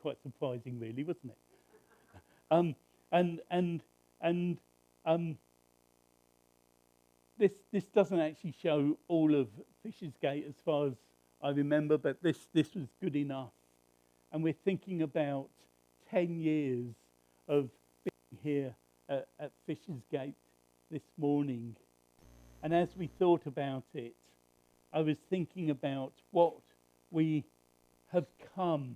quite surprising, really, wasn't it? Um, and and and this doesn't actually show all of Fisher's Gate as far as I remember, but this was good enough. And we're thinking about 10 years of being here at Fisher's Gate this morning. And as we thought about it, I was thinking about what we have come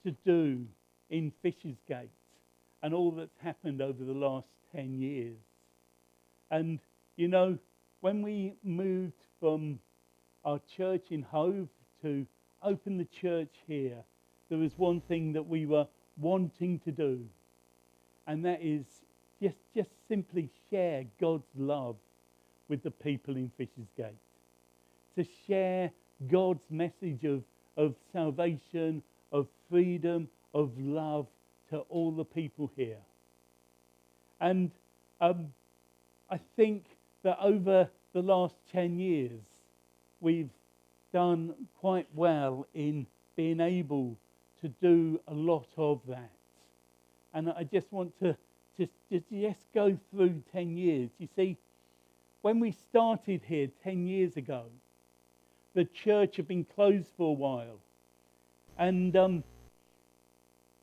to do in Fisher's Gate and all that's happened over the last 10 years. And, you know, when we moved from our church in Hove to open the church here, there was one thing that we were wanting to do, and that is just simply share God's love with the people in Fisher's Gate. To share God's message of salvation, of freedom, of love to all the people here. And I think that over the last 10 years, we've done quite well in being able to do a lot of that. And I just want to just go through 10 years. You see, when we started here 10 years ago, the church had been closed for a while. And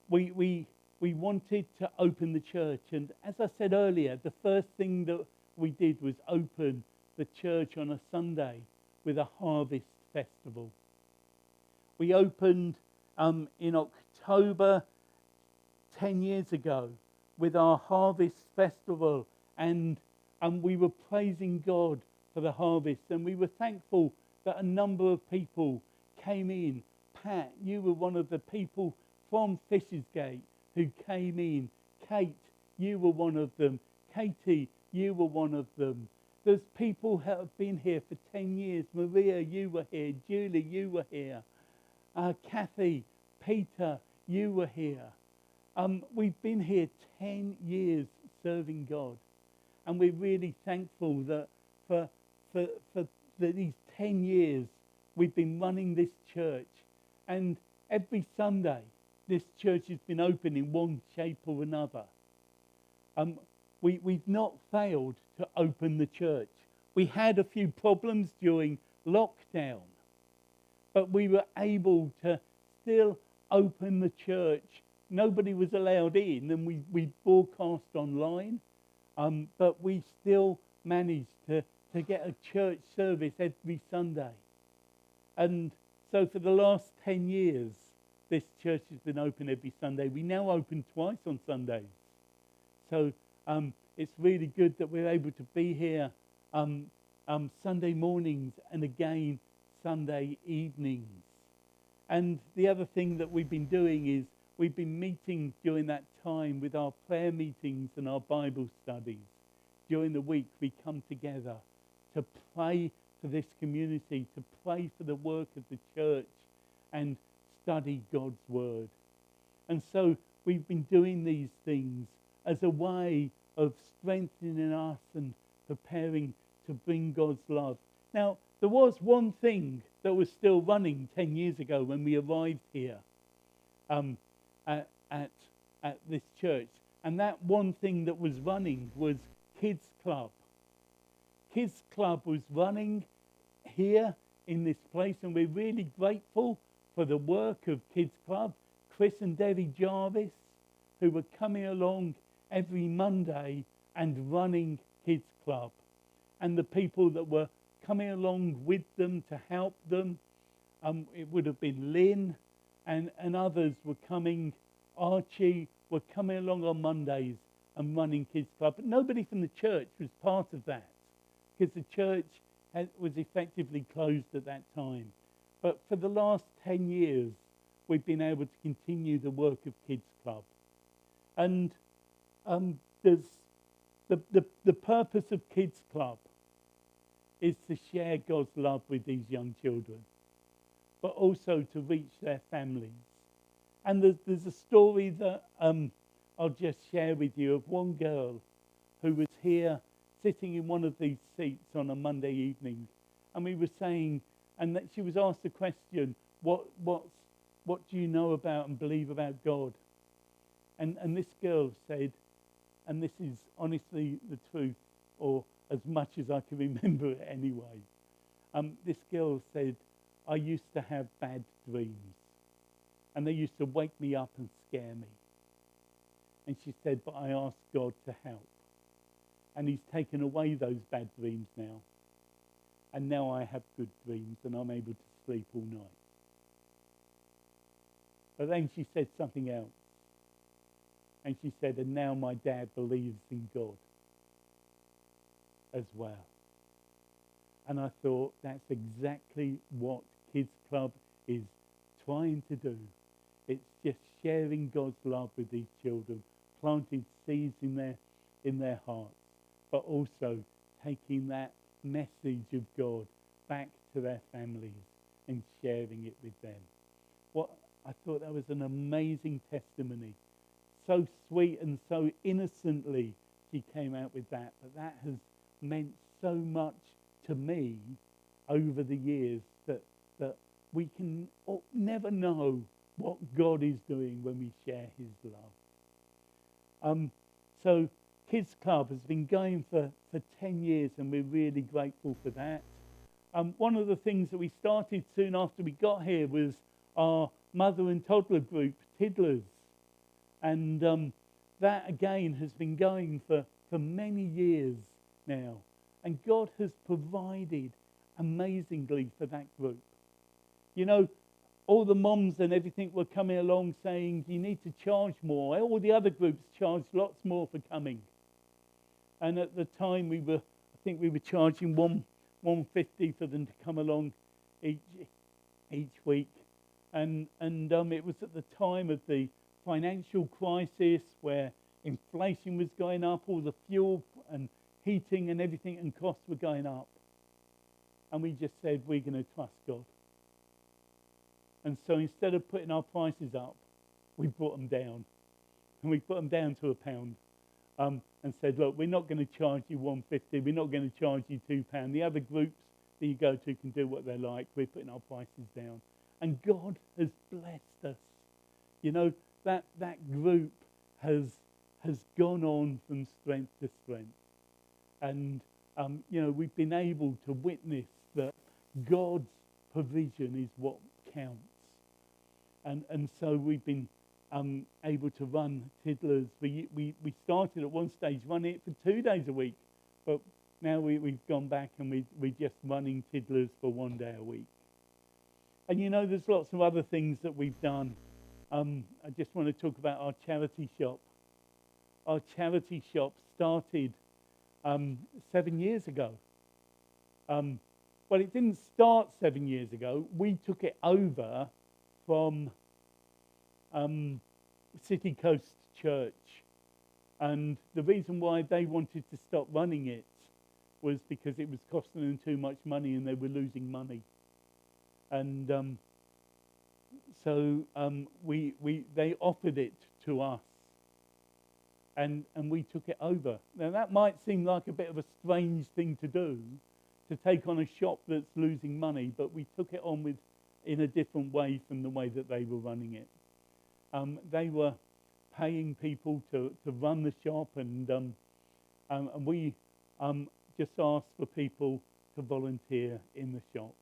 we wanted to open the church. And as I said earlier, the first thing that we did was open the church on a Sunday with a harvest festival. We opened in October 10 years ago with our harvest festival, and we were praising God for the harvest, and we were thankful that a number of people came in. Pat, you were one of the people from Fisher's Gate who came in. Kate, you were one of them. Katie, you were one of them. There's people who have been here for 10 years. Maria, you were here. Julie, you were here. Kathy, Peter, you were here. We've been here 10 years serving God. And we're really thankful that for these 10 years we've been running this church. And every Sunday this church has been open in one shape or another. We've not failed to open the church. We had a few problems during lockdown, but we were able to still open the church. Nobody was allowed in, and we broadcast online, but we still managed to get a church service every Sunday. And so for the last 10 years, this church has been open every Sunday. We now open twice on Sundays. So it's really good that we're able to be here Sunday mornings and again Sunday evenings. And the other thing that we've been doing is we've been meeting during that time with our prayer meetings and our Bible studies. During the week we come together to pray for this community, to pray for the work of the church and study God's Word. And so we've been doing these things as a way of strengthening us and preparing to bring God's love. Now, there was one thing that was still running 10 years ago when we arrived here at this church. And that one thing that was running was Kids Club. Kids Club was running here in this place, and we're really grateful for the work of Kids Club. Chris and Debbie Jarvis, who were coming along every Monday and running Kids Club. And the people that were coming along with them to help them, it would have been Lynn and others were coming. Archie were coming along on Mondays and running Kids Club. But nobody from the church was part of that because the church was effectively closed at that time. But for the last 10 years, we've been able to continue the work of Kids Club. And there's the purpose of Kids Club is to share God's love with these young children, but also to reach their families. And there's a story that I'll just share with you of one girl who was here sitting in one of these seats on a Monday evening. And we were saying, and that she was asked the question, what's what do you know about and believe about God? And this girl said, and this is honestly the truth, or as much as I can remember it anyway. This girl said, I used to have bad dreams, and they used to wake me up and scare me. And she said, but I asked God to help. And he's taken away those bad dreams now. And now I have good dreams, and I'm able to sleep all night. But then she said something else. And she said, and now my dad believes in God as well. And I thought, that's exactly what Kids Club is trying to do. It's just sharing God's love with these children, planting seeds in their hearts, but also taking that message of God back to their families and sharing it with them. I thought that was an amazing testimony. So sweet and so innocently she came out with that. But that has meant so much to me over the years that we can never know what God is doing when we share his love. So Kids Club has been going for 10 years, and we're really grateful for that. One of the things that we started soon after we got here was our mother and toddler group, Tiddlers. And that, again, has been going for many years now. And God has provided amazingly for that group. You know, all the moms and everything were coming along saying, you need to charge more. All the other groups charged lots more for coming. And at the time, I think we were charging $150 for them to come along each week. And it was at the time of the financial crisis where inflation was going up, all the fuel and heating and everything and costs were going up. And we just said, we're going to trust God. And so instead of putting our prices up, we brought them down. And we put them down to £1. And said, look, we're not going to charge you $1.50. We're not going to charge you £2. The other groups that you go to can do what they like. We're putting our prices down. And God has blessed us. You know, that group has gone on from strength to strength. And, you know, we've been able to witness that God's provision is what counts. And so we've been able to run Tiddlers. We started at one stage running it for 2 days a week, but now we've gone back and we're just running Tiddlers for 1 day a week. And you know, there's lots of other things that we've done. I just want to talk about our charity shop. Our charity shop started 7 years ago. Well, it didn't start 7 years ago. We took it over from City Coast Church. And the reason why they wanted to stop running it was because it was costing them too much money and they were losing money. And so they offered it to us. And we took it over. Now, that might seem like a bit of a strange thing to do, to take on a shop that's losing money, but we took it on in a different way from the way that they were running it. They were paying people to run the shop, and we just asked for people to volunteer in the shop.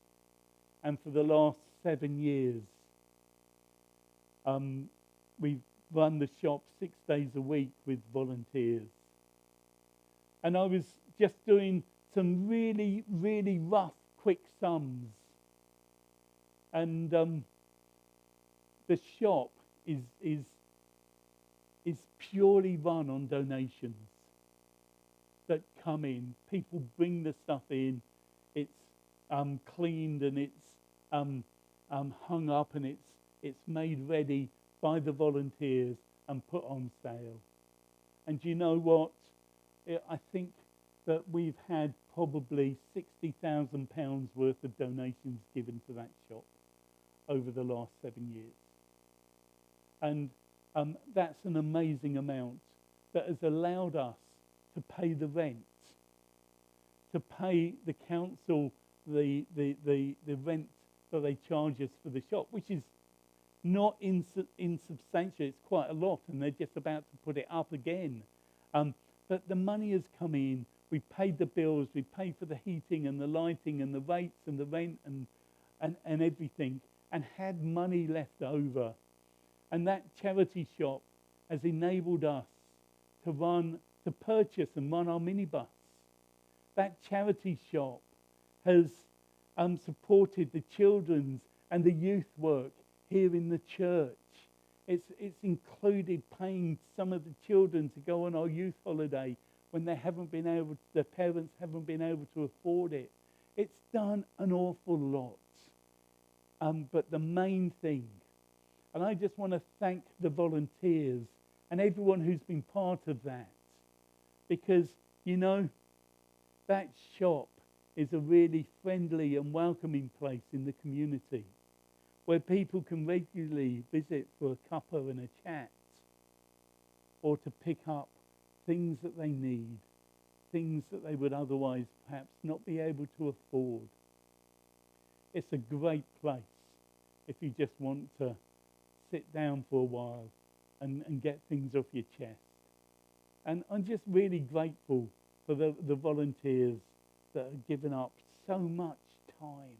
And for the last 7 years, we've run the shop 6 days a week with volunteers. And I was just doing some really, really rough, quick sums. And the shop is purely run on donations that come in. People bring the stuff in. It's cleaned and it's hung up and it's made ready by the volunteers and put on sale. And do you know what? I think that we've had probably £60,000 worth of donations given to that shop over the last 7 years. And that's an amazing amount that has allowed us to pay the rent, to pay the council the rent that they charge us for the shop, which is not insubstantial. It's quite a lot, and they're just about to put it up again. But the money has come in. We've paid the bills. We've paid for the heating and the lighting and the rates and the rent and everything, and had money left over. And that charity shop has enabled us to purchase and run our minibus. That charity shop has supported the children's and the youth work here in the church. It's included paying some of the children to go on our youth holiday when their parents haven't been able to afford it. It's done an awful lot. But the main thing, and I just want to thank the volunteers and everyone who's been part of that, because, you know, that shop is a really friendly and welcoming place in the community where people can regularly visit for a cuppa and a chat, or to pick up things that they need, things that they would otherwise perhaps not be able to afford. It's a great place if you just want to sit down for a while and get things off your chest. And I'm just really grateful for the volunteers that have given up so much time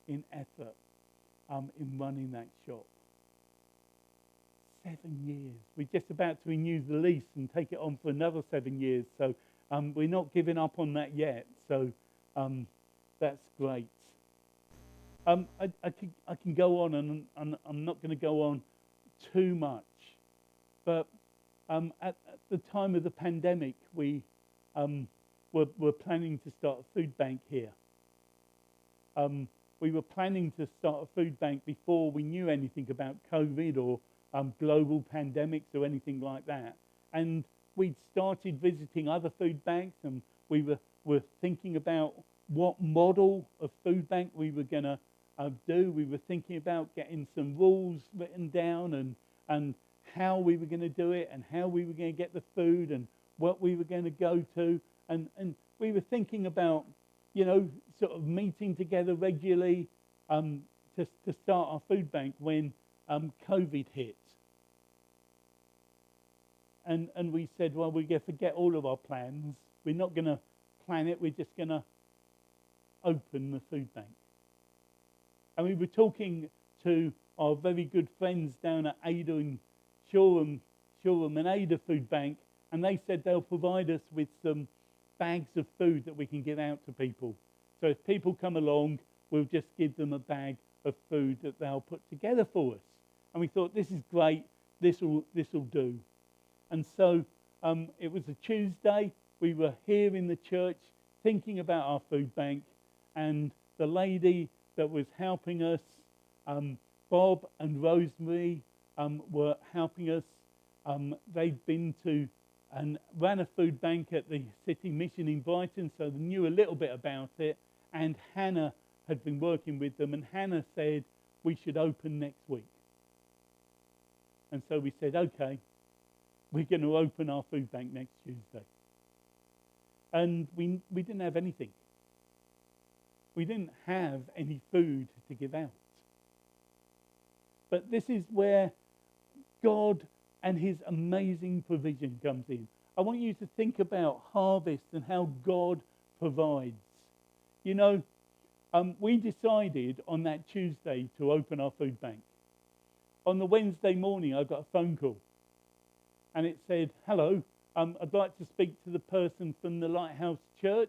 in effort in running that shop. 7 years. We're just about to renew the lease and take it on for another 7 years. So we're not giving up on that yet. So that's great. I can go on, and I'm not going to go on too much. But at the time of the pandemic, we were planning to start a food bank here. We were planning to start a food bank before we knew anything about COVID or global pandemics or anything like that. And we'd started visiting other food banks, and we were thinking about what model of food bank we were going to do. We were thinking about getting some rules written down and how we were going to do it and how we were going to get the food and what we were going to go to. And we were thinking about, you know, sort of meeting together regularly to start our food bank when COVID hit. And we said, well, we're going to forget all of our plans. We're not going to plan it. We're just going to open the food bank. And we were talking to our very good friends down at Ada and Shoreham and Ada Food Bank, and they said they'll provide us with some bags of food that we can give out to people. So if people come along, we'll just give them a bag of food that they'll put together for us. And we thought, this is great, this will do. And so it was a Tuesday. We were here in the church thinking about our food bank, and the lady that was helping us, Bob and Rosemary, were helping us. They'd been to and ran a food bank at the City Mission in Brighton, so they knew a little bit about it. And Hannah had been working with them, and Hannah said we should open next week. And so we said, okay, we're going to open our food bank next Tuesday. And we didn't have anything. We didn't have any food to give out. But this is where God and his amazing provision comes in. I want you to think about harvest and how God provides. You know, we decided on that Tuesday to open our food bank. On the Wednesday morning, I got a phone call. And it said, hello, I'd like to speak to the person from the Lighthouse Church.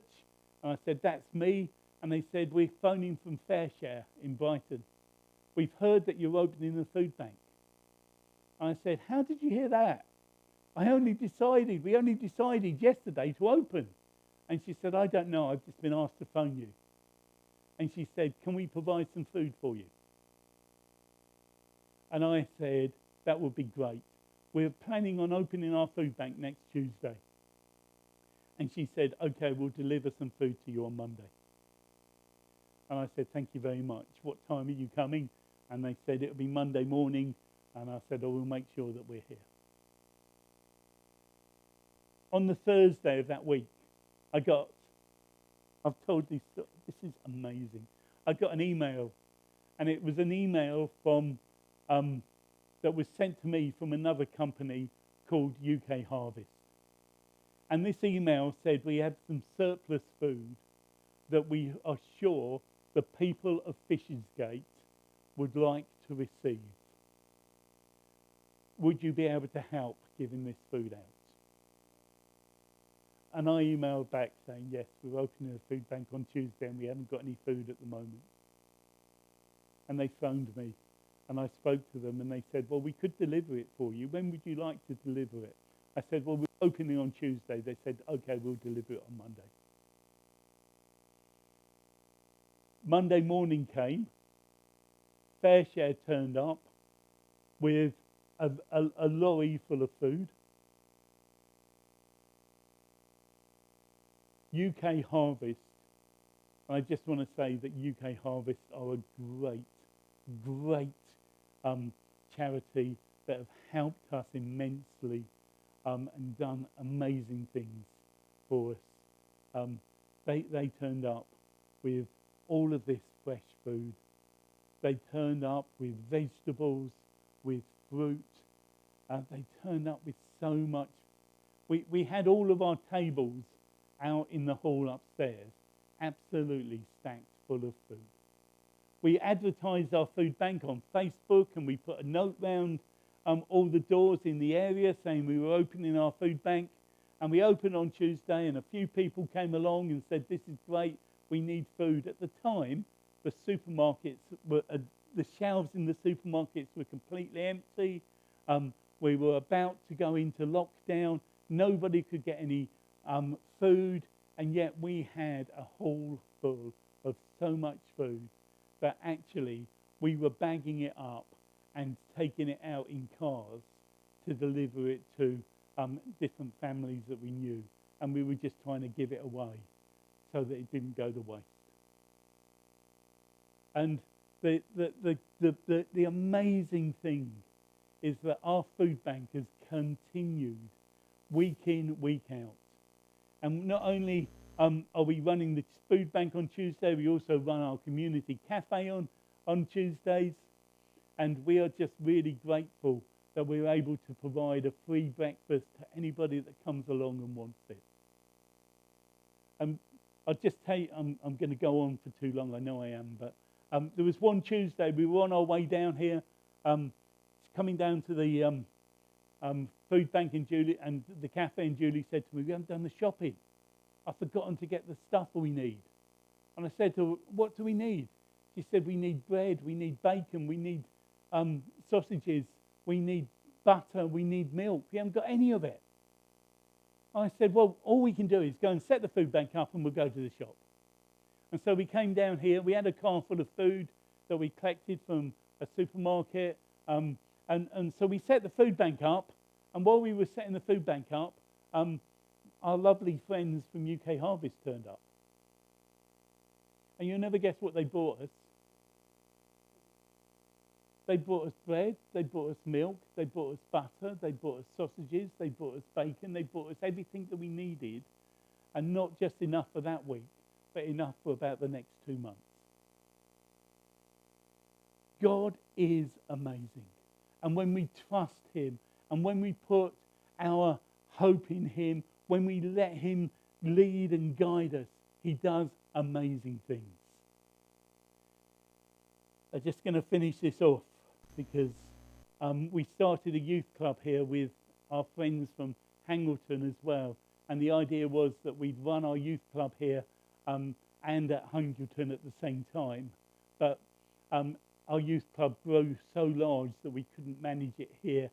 And I said, that's me. And they said, we're phoning from Fairshare in Brighton. We've heard that you're opening a food bank. And I said, how did you hear that? We only decided yesterday to open. And she said, I don't know, I've just been asked to phone you. And she said, can we provide some food for you? And I said, that would be great. We're planning on opening our food bank next Tuesday. And she said, okay, we'll deliver some food to you on Monday. And I said, thank you very much. What time are you coming? And they said, it'll be Monday morning. And I said, we'll make sure that we're here. On the Thursday of that week, I've told this is amazing. I got an email, and it was an email from that was sent to me from another company called UK Harvest. And this email said we have some surplus food that we are sure the people of Fishersgate would like to receive. Would you be able to help giving this food out? And I emailed back saying, yes, we're opening a food bank on Tuesday and we haven't got any food at the moment. And they phoned me and I spoke to them and they said, well, we could deliver it for you. When would you like to deliver it? I said, well, we're opening on Tuesday. They said, okay, we'll deliver it on Monday. Monday morning came, FareShare turned up with a lorry full of food. UK Harvest, and I just want to say that UK Harvest are a great charity that have helped us immensely and done amazing things for us. They turned up with all of this fresh food. They turned up with vegetables, with fruit. They turned up with so much. We had all of our tables out in the hall upstairs, absolutely stacked full of food. We advertised our food bank on Facebook and we put a note round all the doors in the area saying we were opening our food bank. And we opened on Tuesday and a few people came along and said, this is great, we need food. At the time, the supermarkets were, the shelves in the supermarkets were completely empty. We were about to go into lockdown. Nobody could get any food, and yet we had a hall full of so much food that actually we were bagging it up and taking it out in cars to deliver it to different families that we knew, and we were just trying to give it away so that it didn't go to waste. And the amazing thing is that our food bank has continued week in, week out. And not only are we running the food bank on Tuesday, we also run our community cafe on Tuesdays. And we are just really grateful that we're able to provide a free breakfast to anybody that comes along and wants it. I'll just tell you, I'm going to go on for too long, I know I am, but there was one Tuesday, we were on our way down here, coming down to the food bank, and Julie and the cafe, and Julie said to me, we haven't done the shopping. I've forgotten to get the stuff we need. And I said to her, what do we need? She said, we need bread, we need bacon, we need sausages, we need butter, we need milk. We haven't got any of it. I said, well, all we can do is go and set the food bank up and we'll go to the shop. And so we came down here. We had a car full of food that we collected from a supermarket. And so we set the food bank up. And while we were setting the food bank up, our lovely friends from UK Harvest turned up. And you'll never guess what they brought us. They brought us bread, they brought us milk, they brought us butter, they brought us sausages, they brought us bacon, they brought us everything that we needed, and not just enough for that week, but enough for about the next 2 months. God is amazing. And when we trust him, and when we put our hope in him, when we let him lead and guide us, he does amazing things. I'm just going to finish this off because we started a youth club here with our friends from Hangleton as well. And the idea was that we'd run our youth club here and at Hangleton at the same time. But our youth club grew so large that we couldn't manage it here.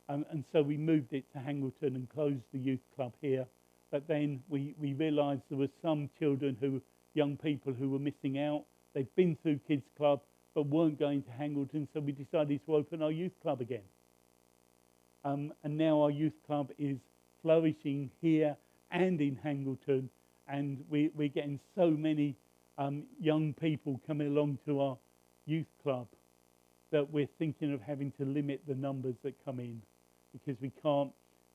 And so we moved it to Hangleton and closed the youth club here. But then we realised there were some children young people who were missing out. They'd been through Kids Club, but weren't going to Hangleton, so we decided to open our youth club again. And now our youth club is flourishing here and in Hangleton, and we're getting so many young people coming along to our youth club that we're thinking of having to limit the numbers that come in, because we can't,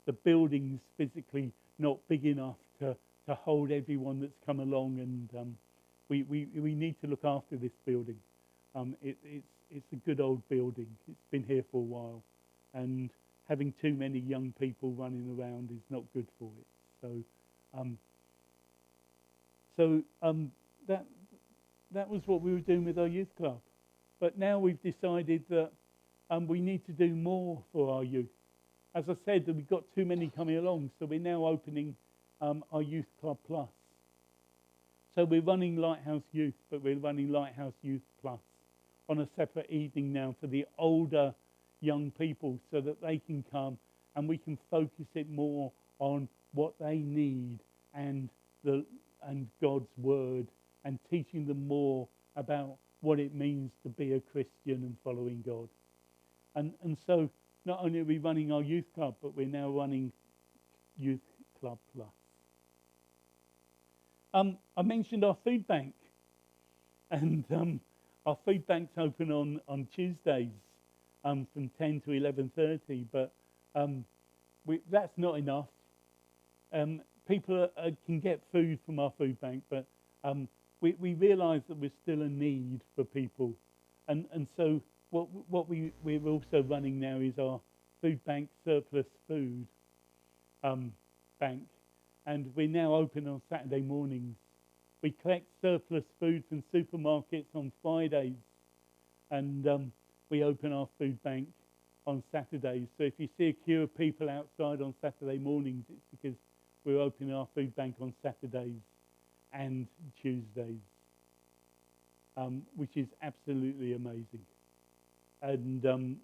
the building's physically not big enough to hold everyone that's come along, and we need to look after this building. It's a good old building. It's been here for a while, and having too many young people running around is not good for it. Um, so that was what we were doing with our youth club. But now we've decided that we need to do more for our youth. As I said, that we've got too many coming along, so we're now opening our Youth Club Plus. So we're running Lighthouse Youth, but we're running Lighthouse Youth Plus on a separate evening now for the older young people, so that they can come and we can focus it more on what they need and God's Word, and teaching them more about what it means to be a Christian and following God. And so not only are we running our youth club, but we're now running Youth Club Plus. I mentioned our food bank, and our food bank's open on Tuesdays from 10 to 11:30, but that's not enough. People can get food from our food bank, but we realise that there's still a need for people. And so what we're also running now is our food bank surplus food bank. And we're now open on Saturday mornings. We collect surplus food from supermarkets on Fridays. And we open our food bank on Saturdays. So if you see a queue of people outside on Saturday mornings, it's because we're opening our food bank on Saturdays and Tuesdays, which is absolutely amazing. And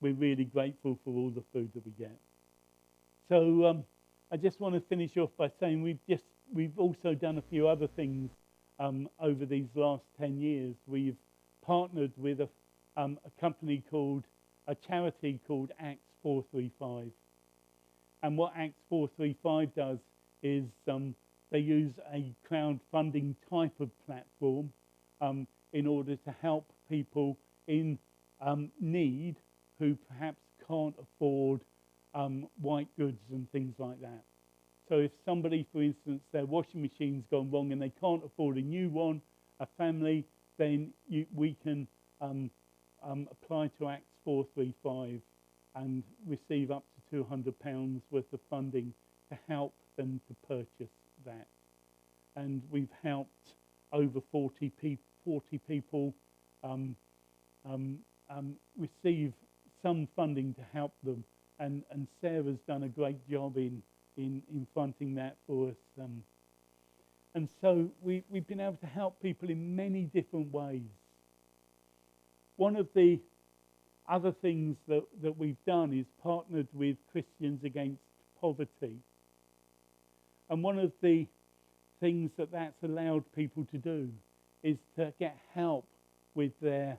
we're really grateful for all the food that we get. So I just want to finish off by saying we've also done a few other things over these last 10 years. We've partnered with a charity called Acts 435. And what Acts 435 does is they use a crowdfunding type of platform in order to help people in need who perhaps can't afford white goods and things like that. So if somebody, for instance, their washing machine's gone wrong and they can't afford a new one, a family, then we can apply to Acts 435 and receive up to £200 worth of funding to help them to purchase that. And we've helped over 40 people receive some funding to help them. And Sarah's done a great job in fronting that for us. And so we've been able to help people in many different ways. One of the other things that we've done is partnered with Christians Against Poverty. And one of the things that's allowed people to do is to get help with their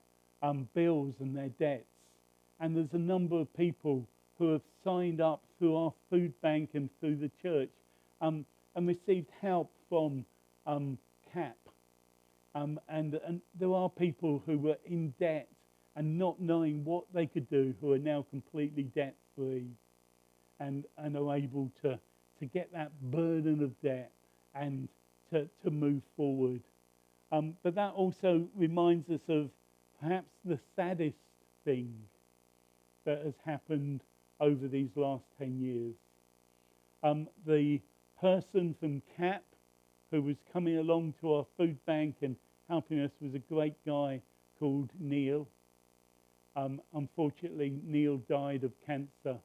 bills and their debts. And there's a number of people who have signed up through our food bank and through the church and received help from CAP. And there are people who were in debt and not knowing what they could do, who are now completely debt-free and are able to get that burden of debt and to move forward. But that also reminds us of perhaps the saddest thing that has happened over these last 10 years. The person from CAP who was coming along to our food bank and helping us was a great guy called Neil. Unfortunately, Neil died of cancer,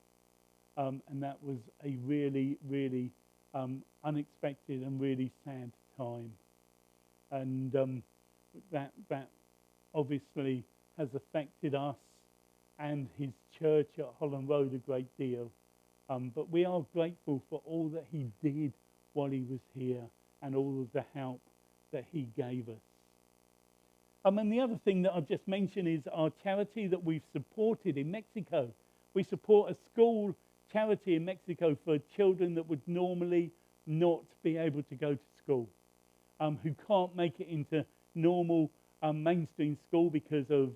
and that was a really, really unexpected and really sad time. And that obviously has affected us and his church at Holland Road a great deal. But we are grateful for all that he did while he was here and all of the help that he gave us. And the other thing that I've just mentioned is our charity that we've supported in Mexico. We support a school charity in Mexico for children that would normally not be able to go to school, who can't make it into normal mainstream school because of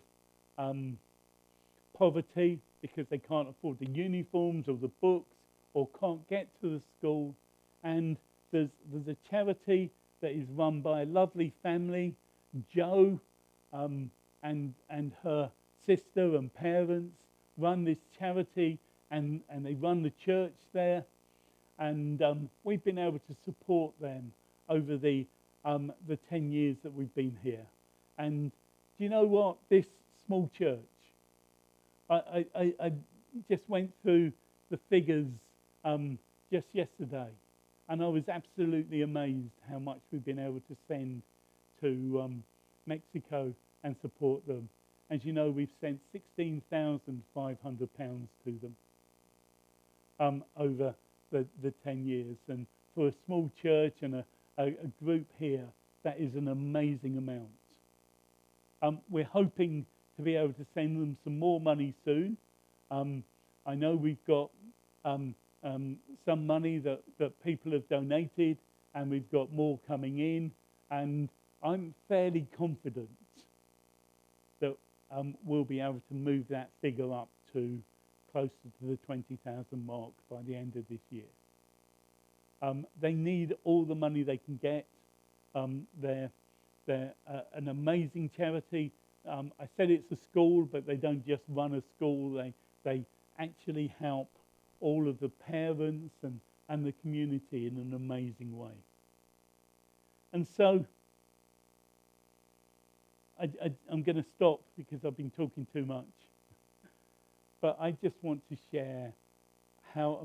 poverty, because they can't afford the uniforms or the books or can't get to the school. And there's a charity that is run by a lovely family, Joe and her sister and parents run this charity, and they run the church there. And we've been able to support them over the 10 years that we've been here. And do you know what? This small church, I just went through the figures just yesterday, and I was absolutely amazed how much we've been able to send to Mexico and support them. As you know, we've sent £16,500 to them over the 10 years. And for a small church and a group here, that is an amazing amount. We're hoping to be able to send them some more money soon. I know we've got some money that people have donated, and we've got more coming in, and I'm fairly confident that we'll be able to move that figure up to closer to the 20,000 mark by the end of this year. They need all the money they can get. They're an amazing charity. I said it's a school, but they don't just run a school. They actually help all of the parents and the community in an amazing way. And so I'm going to stop because I've been talking too much. But I just want to share how